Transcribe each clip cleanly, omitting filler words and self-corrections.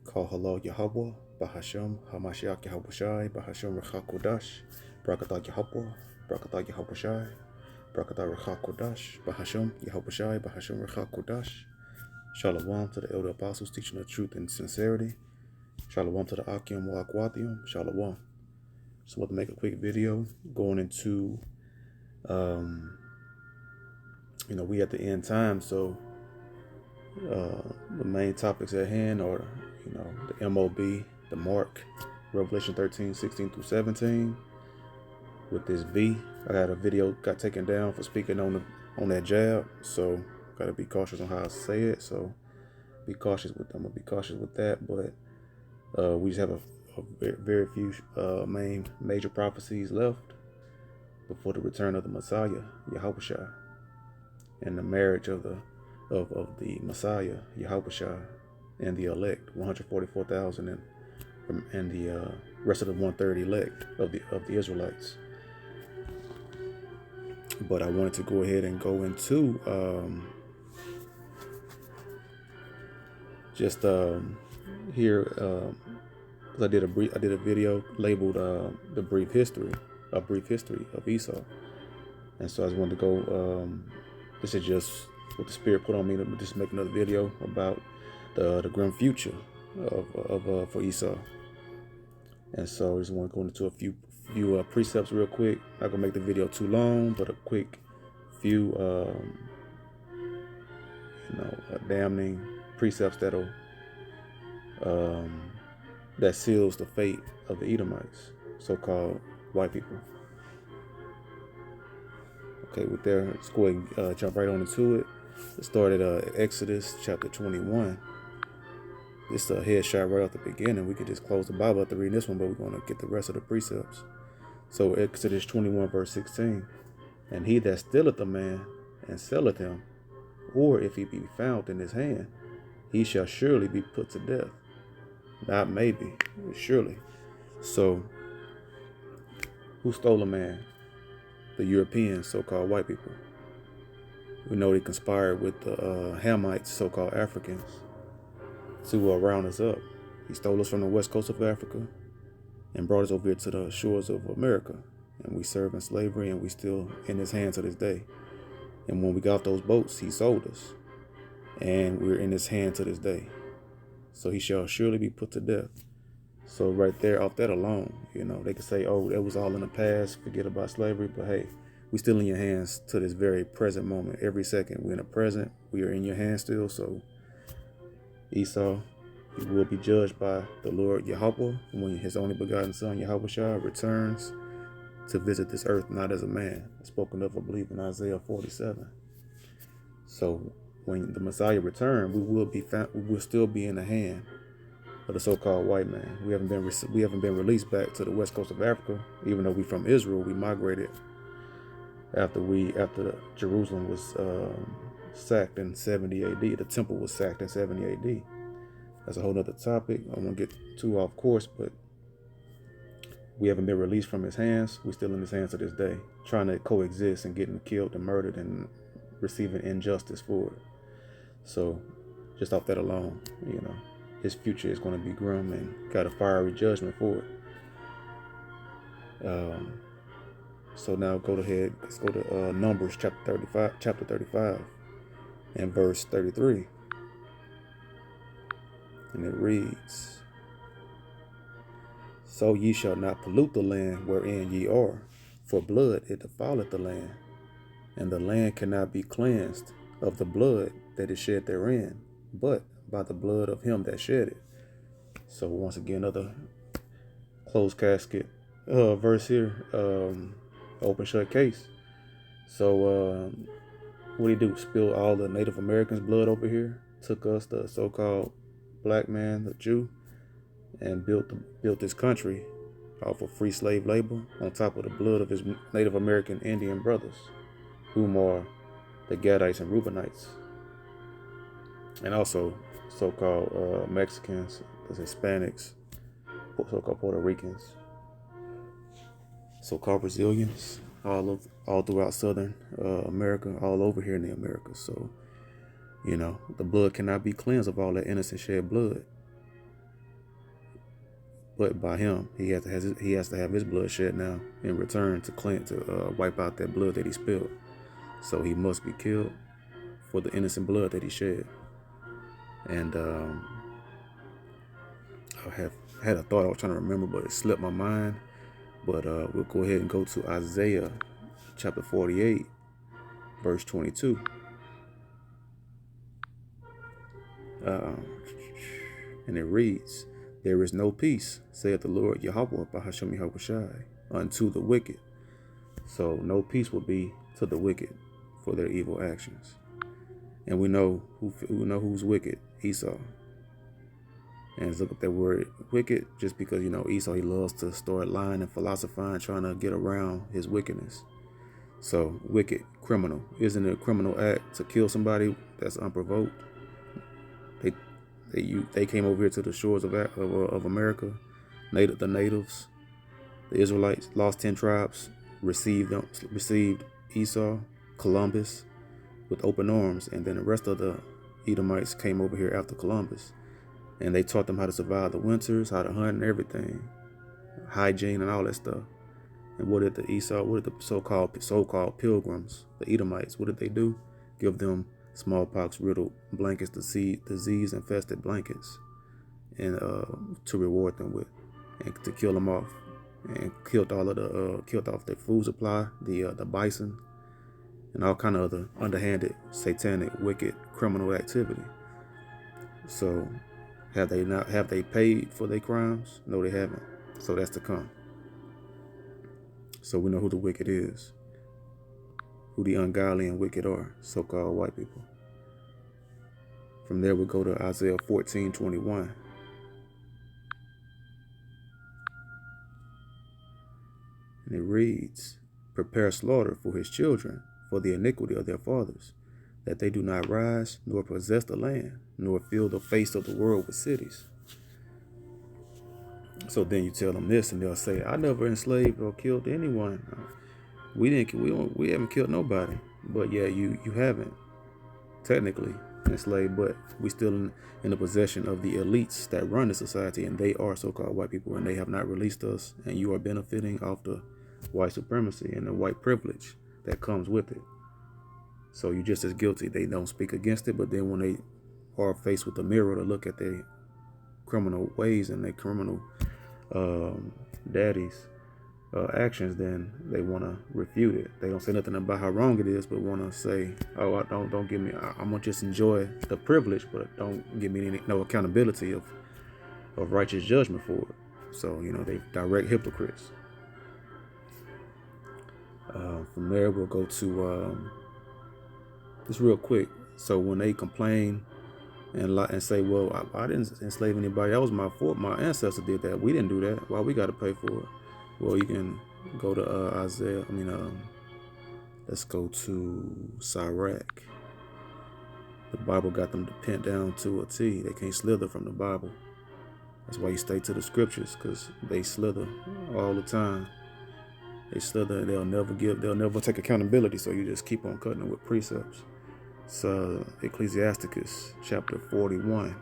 Call halal Yahweh, Bahashem, Hamashiach Yahweh Shai, Bahashem Recha Kodash, Brakatah Yahweh, Brakatah Yahweh Shai, Brakatah Recha Kodash, Bahashem Yahweh Shai, Bahashem Recha Kodash. Shalom to the elder apostles teaching the truth and sincerity. Shalom to the Akim wa Akwathium. Shalom. So I want to make a quick video going into, we at the end time, so the main topics at hand are, the MOB, the mark, Revelation 13, 16 through 17. With this V, I had a video got taken down for speaking on that jab, so gotta be cautious on how I say it. So be cautious with them. I'm gonna be cautious with that, but we just have a very few major prophecies left before the return of the Messiah, Yahushua, and the marriage of the Messiah, Yahushua, and the elect, 144,000, and the rest of the 130 elect of the Israelites. But I wanted to go ahead and go into here. I did a video labeled a brief history of Esau, and so I just wanted to go. This is just what the Spirit put on me to just make another video about the grim future for Esau. And so I just want to go into a few precepts real quick. Not gonna make the video too long, but a quick few damning precepts that seals the fate of the Edomites, so-called white people. Okay, with there, let's go ahead and jump right on into it. It started Exodus chapter 21. This a headshot right off the beginning. We could just close the Bible after reading this one, but we're going to get the rest of the precepts. So Exodus 21 verse 16. And he that stealeth a man and selleth him, or if he be found in his hand, he shall surely be put to death. Not maybe, surely. So who stole a man? The Europeans, so-called white people. We know they conspired with the Hamites, so-called Africans, to round us up. He stole us from the west coast of Africa and brought us over here to the shores of America. And we serve in slavery, and we still in his hands to this day. And when we got those boats, he sold us. And we're in his hand to this day. So he shall surely be put to death. So right there, off that alone, they could say, oh, it was all in the past, forget about slavery. But hey, we still in your hands to this very present moment. Every second, we're in the present. We are in your hands still. So Esau, he will be judged by the Lord Yahweh when his only begotten son, Yahushua, returns to visit this earth, not as a man. Spoken of, I believe, in Isaiah 47. So when the Messiah returns, we will still be in the hand of the so-called white man. We haven't been released back to the west coast of Africa, even though we from Israel. We migrated after Jerusalem was sacked in 70 AD. The temple was sacked in 70 AD. That's a whole nother topic. I won't get too off course, but we haven't been released from his hands. We're still in his hands to this day, trying to coexist and getting killed and murdered and receiving injustice for it. So just off that alone, his future is going to be grim and got a fiery judgment for it. So now let's go to Numbers chapter 35 and verse 33. And it reads, so ye shall not pollute the land wherein ye are, for blood it defileth the land, and the land cannot be cleansed of the blood that is shed therein, but by the blood of him that shed it. So once again, another closed casket verse here, open shut case. So what did he do? Spill all the Native Americans' blood over here, took us, the so-called black man, the Jew, and built this country off of free slave labor on top of the blood of his Native American Indian brothers, whom are the Gadites and Reubenites, and also so-called Mexicans, the Hispanics, so-called Puerto Ricans, so-called Brazilians, all throughout Southern America, all over here in the Americas. So, the blood cannot be cleansed of all that innocent shed blood. but by him. He has to have his blood shed now in return to wipe out that blood that he spilled. So he must be killed for the innocent blood that he shed. And I have had a thought I was trying to remember, but it slipped my mind. But we'll go ahead and go to Isaiah chapter 48, verse 22. And it reads, "There is no peace, saith the Lord Yahweh, Bahashem Yahushai, unto the wicked." So no peace will be to the wicked for their evil actions. And we know who's wicked, Esau. And let's look up that word wicked, just because, Esau, he loves to start lying and philosophizing, trying to get around his wickedness. So wicked, criminal. Isn't it a criminal act to kill somebody that's unprovoked? They came over here to the shores of America. The natives, the Israelites, lost 10 tribes, received Esau, Columbus, with open arms, and then the rest of the Edomites came over here after Columbus, and they taught them how to survive the winters, how to hunt and everything, hygiene and all that stuff. And what did the so-called pilgrims, the Edomites, what did they do? Give them smallpox-riddled blankets, disease-infested blankets, and to reward them with, and to kill them off, and killed off their food supply, the bison, and all kind of other underhanded, satanic, wicked, criminal activity. So, have they paid for their crimes? No, they haven't. So that's to come. So we know who the wicked is, who the ungodly and wicked are, so-called white people. From there, we'll go to Isaiah 14:21. And it reads, "Prepare slaughter for his children, for the iniquity of their fathers, that they do not rise, nor possess the land, nor fill the face of the world with cities." So then you tell them this, and they'll say, "I never enslaved or killed anyone. We haven't killed nobody." But yeah, you haven't technically enslaved, but we still in the possession of the elites that run the society, and they are so-called white people, and they have not released us, and you are benefiting off the white supremacy and the white privilege that comes with it. So you're just as guilty. They don't speak against it, but then when they are faced with the mirror to look at their criminal ways and their criminal daddies' actions, then they want to refute it. They don't say nothing about how wrong it is, but want to say, "Oh, don't give me. I'm gonna just enjoy the privilege, but don't give me no accountability of righteous judgment for it." So they direct hypocrites. From there, we'll go to just real quick. So when they complain and say, "Well, I didn't enslave anybody. That was my fault. My ancestor did that. We didn't do that. Why we got to pay for it?" Well, you can go to let's go to Sirach. The Bible got them pinned down to a T. They can't slither from the Bible. That's why you stay to the scriptures, because they slither all the time. They slither, and they'll never take accountability, so you just keep on cutting them with precepts. So Ecclesiasticus chapter 41,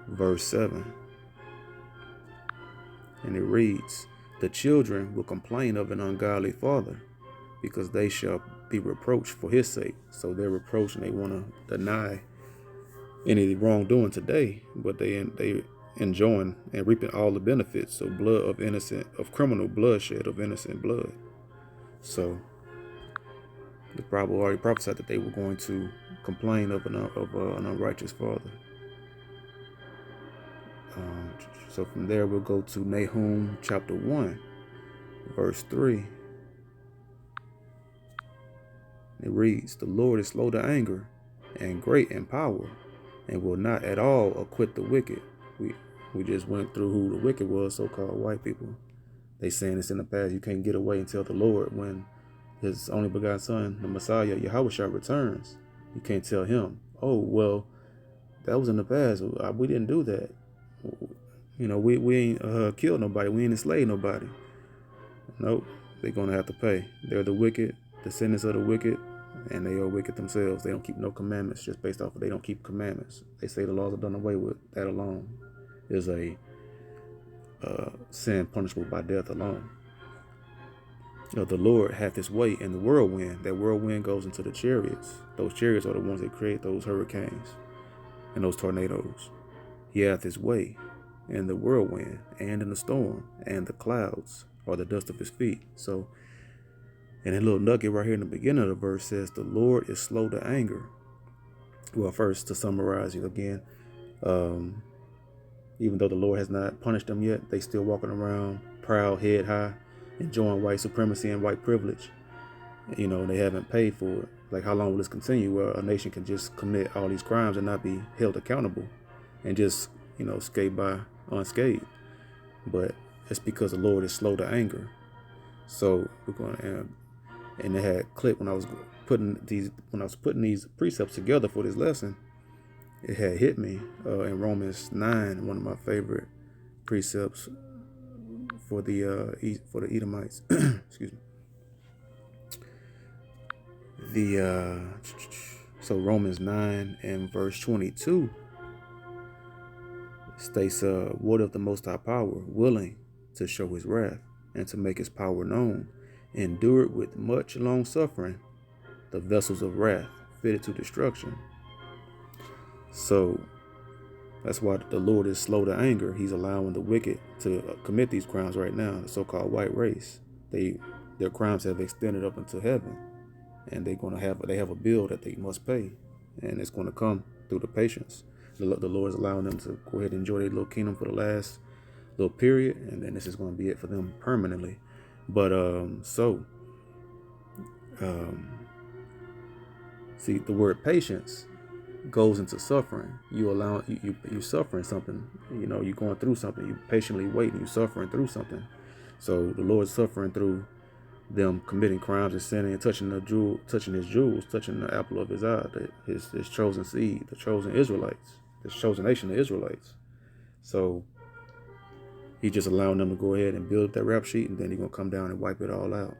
verse 7. And it reads, "The children will complain of an ungodly father, because they shall be reproached for his sake." So they're reproached, and they want to deny any wrongdoing today, but they enjoying and reaping all the benefits of criminal bloodshed, of innocent blood. So the Bible already prophesied that they were going to complain of an unrighteous father. So from there, we'll go to Nahum chapter 1, verse 3. It reads, "The Lord is slow to anger and great in power, and will not at all acquit the wicked." We just went through who the wicked was, so-called white people. They saying it's in the past. You can't get away until the Lord, when his only begotten son, the Messiah, Yahushua, returns. You can't tell him, "Oh, well, that was in the past. We didn't do that. We ain't killed nobody. We ain't enslaved nobody." Nope. They're going to have to pay. They're the wicked, descendants of the wicked, and they are wicked themselves. They don't keep no commandments just based off of they don't keep commandments. They say the laws are done away with, that alone. is a sin punishable by death alone. The Lord hath his way in the whirlwind. That whirlwind goes into the chariots. Those chariots are the ones that create those hurricanes and those tornadoes. He hath his way in the whirlwind and in the storm, and the clouds are the dust of his feet. So, and a little nugget right here in the beginning of the verse says, the Lord is slow to anger. Well, first, to summarize you again, even though the Lord has not punished them yet, they still walking around proud, head high, enjoying white supremacy and white privilege. They haven't paid for it. Like, how long will this continue where a nation can just commit all these crimes and not be held accountable and just, skate by unscathed? But it's because the Lord is slow to anger. So we're going to, and it had clicked when I was putting these precepts together for this lesson. It had hit me in Romans 9, one of my favorite precepts for the Edomites. Excuse me. So Romans 9 and verse 22 states, "What of the Most High Power, willing to show his wrath and to make his power known, endured with much long suffering the vessels of wrath fitted to destruction." So that's why the Lord is slow to anger. He's allowing the wicked to commit these crimes right now. The so-called white race, their crimes have extended up into heaven, and they have a bill that they must pay, and it's going to come through the patience. The Lord is allowing them to go ahead and enjoy their little kingdom for the last little period, and then this is going to be it for them permanently. But see, the word patience goes into suffering. You suffering something. You're going through something. You patiently waiting. You suffering through something. So the Lord's suffering through them committing crimes and sinning and touching his jewels, touching the apple of his eye, his chosen seed, the chosen Israelites, this chosen nation, the Israelites. So he's just allowing them to go ahead and build up that rap sheet, and then he's gonna come down and wipe it all out,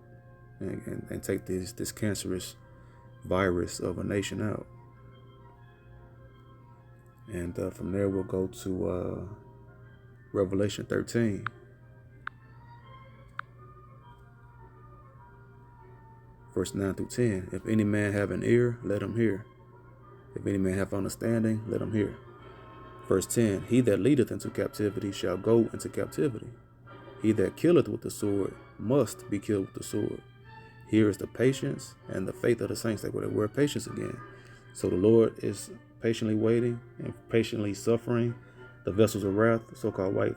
and take this cancerous virus of a nation out. And from there we'll go to Revelation 13. Verse 9 through 10. "If any man have an ear, let him hear. If any man have understanding, let him hear." Verse 10. "He that leadeth into captivity shall go into captivity. He that killeth with the sword must be killed with the sword. Here is the patience and the faith of the saints." That word patience again. So the Lord is patiently waiting and patiently suffering the vessels of wrath, so-called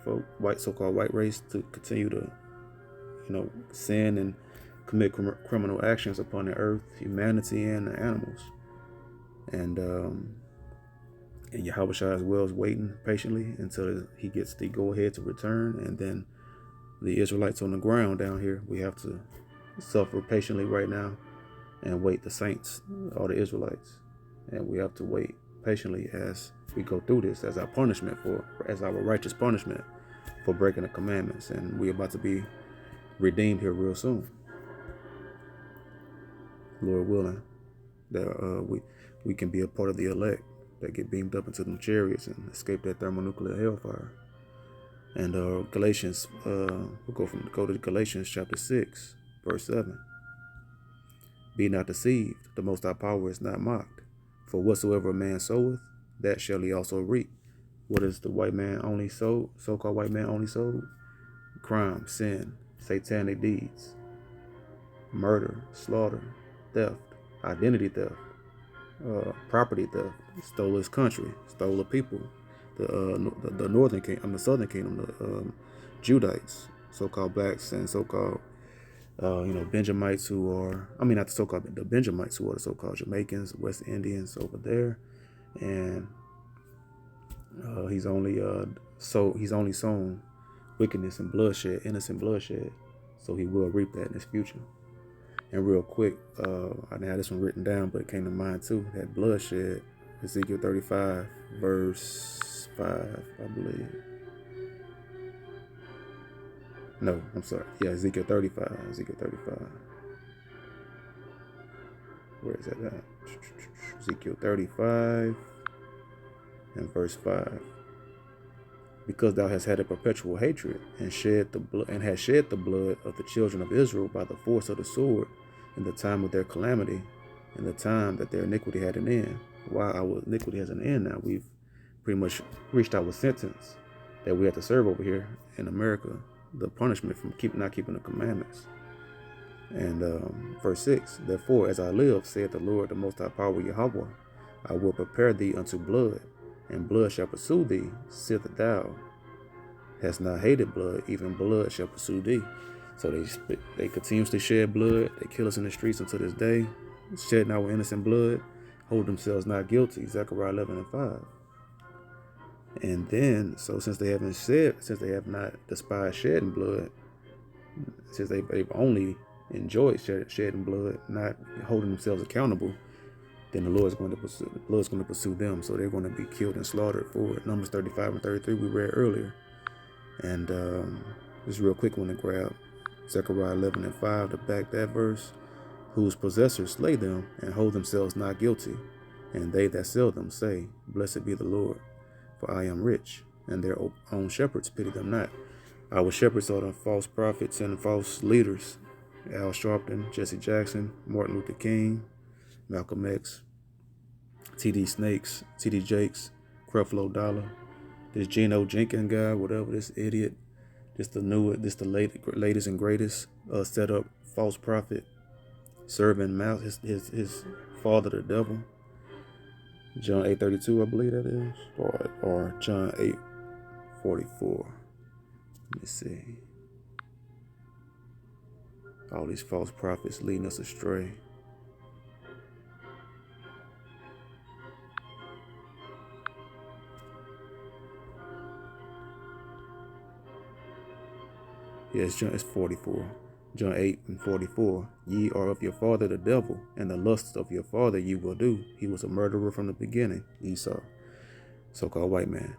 so-called white race, to continue to, sin and commit criminal actions upon the earth, humanity, and the animals. And Yahushua as well is waiting patiently until he gets the go-ahead to return. And then the Israelites on the ground down here, we have to suffer patiently right now and wait, the saints, all the Israelites. And we have to wait patiently as we go through this as our righteous punishment for breaking the commandments. And we're about to be redeemed here real soon, Lord willing, that we can be a part of the elect that get beamed up into them chariots and escape that thermonuclear hellfire. And Galatians, we'll go to Galatians chapter 6, verse 7. "Be not deceived, the Most High power is not mocked. For whatsoever a man soweth, that shall he also reap." What is the white man only sowed? So-called white man only sowed? Crime, sin, satanic deeds, murder, slaughter, theft, identity theft, property theft, stole his country, stole the people, the northern kingdom, the southern kingdom, the Judites, so-called blacks, and so-called Benjamites who are, not the Benjamites who are the so-called Jamaicans, West Indians over there. And he's only sown wickedness and bloodshed, innocent bloodshed. So he will reap that in his future. And real quick, I didn't have this one written down, but it came to mind too. That bloodshed, Ezekiel 35, verse 5, I believe. No, I'm sorry. Yeah, Ezekiel 35. Where is that at? Ezekiel 35 and verse 5. because thou hast had a perpetual hatred, and hast shed the blood of the children of Israel by the force of the sword, in the time of their calamity, in the time that their iniquity had an end. While our iniquity has an end now, we've pretty much reached our sentence that we have to serve over here in America, the punishment from not keeping the commandments. And verse 6, therefore, as I live, saith the Lord, the Most High Power, Yahweh, I will prepare thee unto blood, and blood shall pursue thee, sith thou hast not hated blood, even blood shall pursue thee. So they continuously shed blood. They kill us in the streets until this day, shedding our innocent blood, hold themselves not guilty. Zechariah 11:5. And then, so since they have not despised shedding blood, since they've only enjoyed shedding blood, not holding themselves accountable, then the blood is going to pursue them. So they're going to be killed and slaughtered for it. Numbers 35 and 33 we read earlier. And just real quick one to grab Zechariah 11:5 to back that verse. Whose possessors slay them and hold themselves not guilty, and they that sell them say, Blessed be the Lord, for I am rich, and their own shepherds pity them not. Our shepherds are the false prophets and false leaders. Al Sharpton, Jesse Jackson, Martin Luther King, Malcolm X, T.D. Jakes, Creflo Dollar, this Geno Jenkins guy, whatever, this idiot, the latest and greatest set up false prophet, serving his father, the devil. John 8:32, I believe that is, or John 8:44. Let me see. All these false prophets leading us astray. Yes, it's 44. John 8:44. Ye are of your father the devil, and the lusts of your father ye will do. He was a murderer from the beginning. Esau, so-called white man.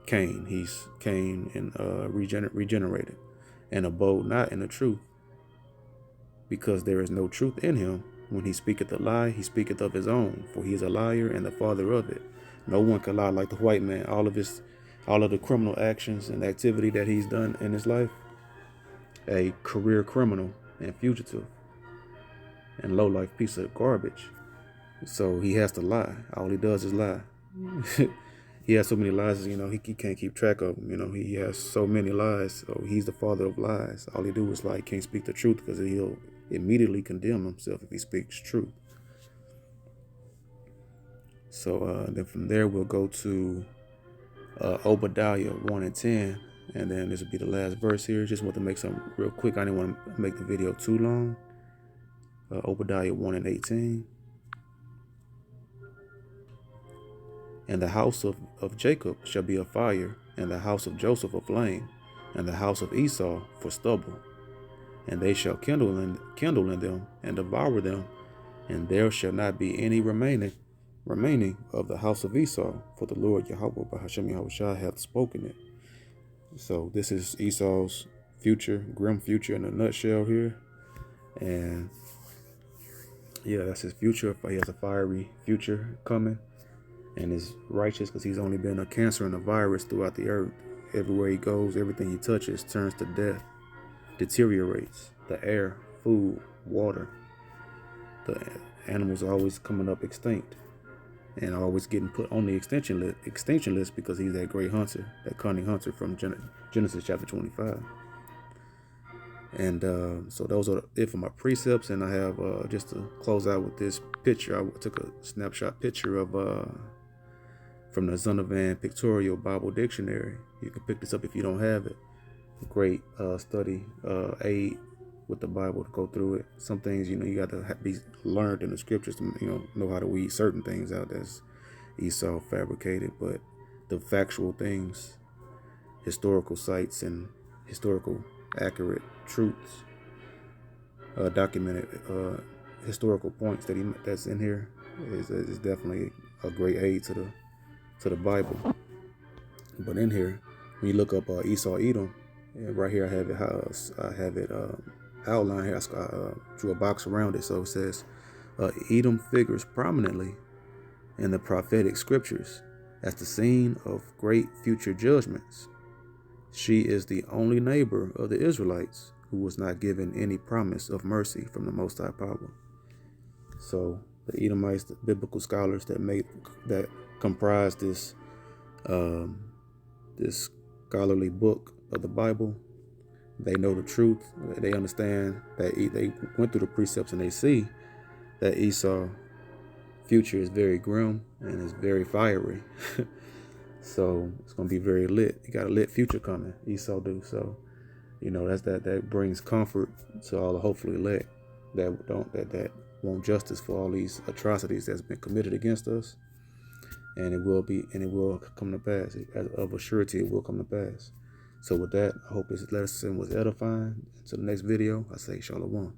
Cain, he's Cain and regenerated, and abode not in the truth, because there is no truth in him. When he speaketh a lie, he speaketh of his own, for he is a liar and the father of it. No one can lie like the white man. All of the criminal actions and activity that he's done in his life, a career criminal and fugitive and low-life piece of garbage. So he has to lie. All he does is lie. He has so many lies, he can't keep track of them. He has so many lies. So he's the father of lies. All he do is lie. He can't speak the truth because he'll immediately condemn himself if he speaks truth. So then from there, we'll go to Obadiah 1 and 10. And then this will be the last verse here. Just want to make something real quick. I didn't want to make the video too long. Obadiah 1 and 18. And the house of Jacob shall be a fire, and the house of Joseph a flame, and the house of Esau for stubble. And they shall kindle in them, and devour them, and there shall not be any remaining of the house of Esau, for the Lord Yahweh Bahashem Yahushua hath spoken it. So this is Esau's future, grim future in a nutshell here. And yeah, that's his future. He has a fiery future coming, and is righteous because he's only been a cancer and a virus throughout the earth. Everywhere he goes, everything he touches turns to death, deteriorates. The air, food, water. The animals are always coming up extinct and always getting put on the extinction list because he's that great hunter, that cunning hunter from Genesis chapter 25. And so those are it for my precepts. And I have, just to close out with this picture, I took a snapshot picture of from the Zondervan Pictorial Bible Dictionary. You can pick this up if you don't have it. Great study aid with the Bible to go through it. Some things, you got to be learned in the scriptures to, know how to weed certain things out that's Esau fabricated, but the factual things, historical sites and historical accurate truths, documented historical points that's in here is definitely a great aid to the Bible. But in here, when you look up Esau Edom, right here I have it outline here. I drew a box around it, so it says Edom figures prominently in the prophetic scriptures as the scene of great future judgments. She is the only neighbor of the Israelites who was not given any promise of mercy from the Most High Power. So the Edomites, the biblical scholars that comprise this this scholarly book of the Bible, they know the truth. They understand that they went through the precepts and they see that Esau's future is very grim and is very fiery. So it's gonna be very lit. You got a lit future coming. Esau do. So, you know, that brings comfort to all the hopefully elect that want justice for all these atrocities that's been committed against us. And it will come to pass. Of a surety, it will come to pass. So with that, I hope this lesson was edifying. Until the next video, I say Shalom.